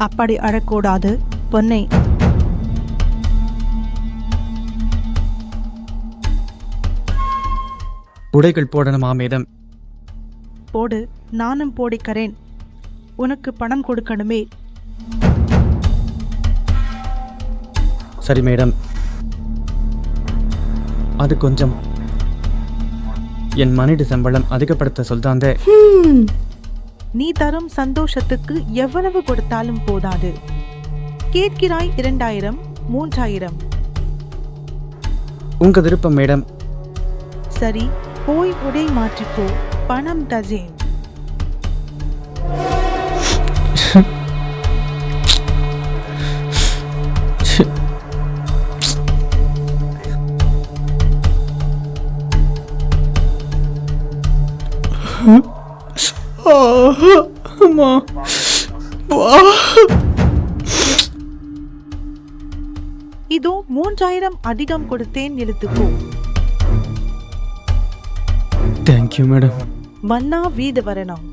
அப்படி அழக்கூடாது பொன்னை. உடைகள் போடணுமா மேடம்? போடு, நானும் போடிக்கிறேன். உனக்கு பணம் கொடுக்கணுமே. சரி மேடம், அது கொஞ்சம் என் மனித சம்பளம் அதிகப்படுத்த சொல்தாந்தே. நீ தரும் சந்தோஷத்துக்கு எவ்வளவு கொடுத்தாலும் போதாது. கேட்கிறாய் 2000, 3000. உங்க விருப்பம் மேடம். சரி, போய் உடை மாற்றிக்கோ, பணம் தஜேன். இதோ 3000 அதிகம் கொடுத்தேன், எழுத்துக்கோ. Thank you madam. மன்னா வீடு வரணும்.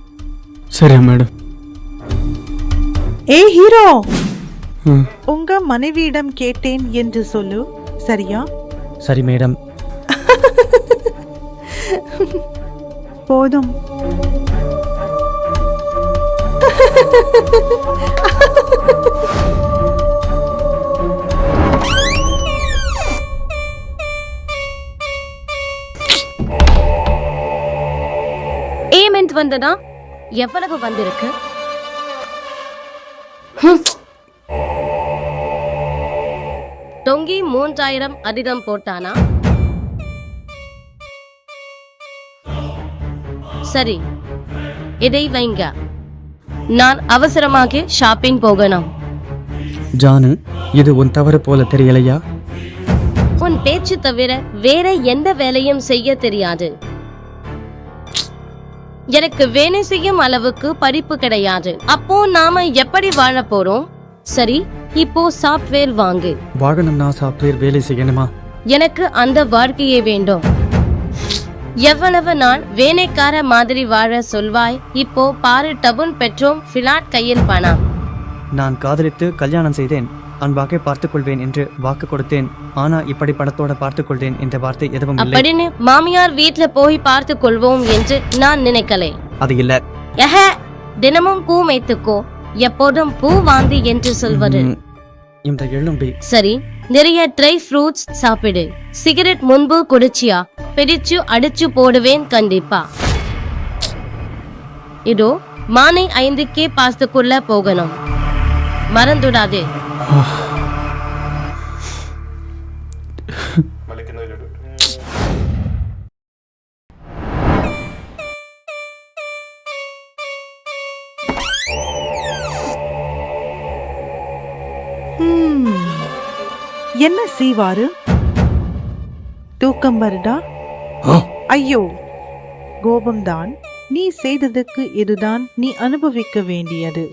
சரியா மேடம். ஏ ஹீரோ, உங்க மனைவியிடம் கேட்டேன் என்று சொல்லு, சரியா? சரி மேடம். போதும். பேமெண்ட் வந்ததா? எவ்வளவு வந்திருக்கு? தொங்கி 3000 அதிகம் போட்டானா? சரி, இதை வைங்க. நான் அவசரமாக ஷாப்பிங் போகணும். ஜானு, இது உன் தவறு போல தெரியலையா? உன் பேச்சு தவிர வேற எந்த வேலையும் செய்ய தெரியாது. எனக்கு வேலை செய்யும் அளவுக்கு படிப்பு கிடையாது. அப்போ நாம எப்படி வாழ போறோம்? சரி, இப்போ சாப்ட்வேர் வாங்கு. வாகனம்னா சாப்ட்வேர் வேலை செய்யணுமா? எனக்கு அந்த வாழ்க்கையே வேண்டும். எவ்வளவு நாள் வேலைக்கார மாதிரி வாழ சொல்வாய்? இப்போ பாரு, டபுன் பெட்ரோம், பிளாட் கையில் பணம். நான் காதலித்து கல்யாணம் செய்தேன், அன்பாக பார்த்துக் கொள்வேன் என்று வாக்கு கொடுத்தேன். ஆனா இப்படி படத்தோட பார்த்துக் கொள்வேன் என்ற வார்த்தை எதுவும் இல்லை. அப்படின்னு மாமியார் வீட்டுல போய் பார்த்துக் கொள்வோம் என்று நான் நினைக்கலை. அது இல்ல. தினமும் பூ வைத்துக்கோ, எப்போதும் பூ வாந்தி என்று சொல்வது. இந்த எலும்பி. சரி, நிறைய ட்ரை ஃப்ரூட்ஸ் சாப்பிடு. சிகரெட் முன்பு குடிச்சியா? பிடிச்சு அடிச்சு போடுவேன் கண்டிப்பா. இதோ மானை 5க்கே பாஸ்துக்குள்ள போகணும், மறந்துடாதே. என்ன செய்வாரு? தூக்கம் வருடா? ஐயோ, கோபம்தான். நீ செய்ததுக்கு இதுதான் நீ அனுபவிக்க வேண்டியது.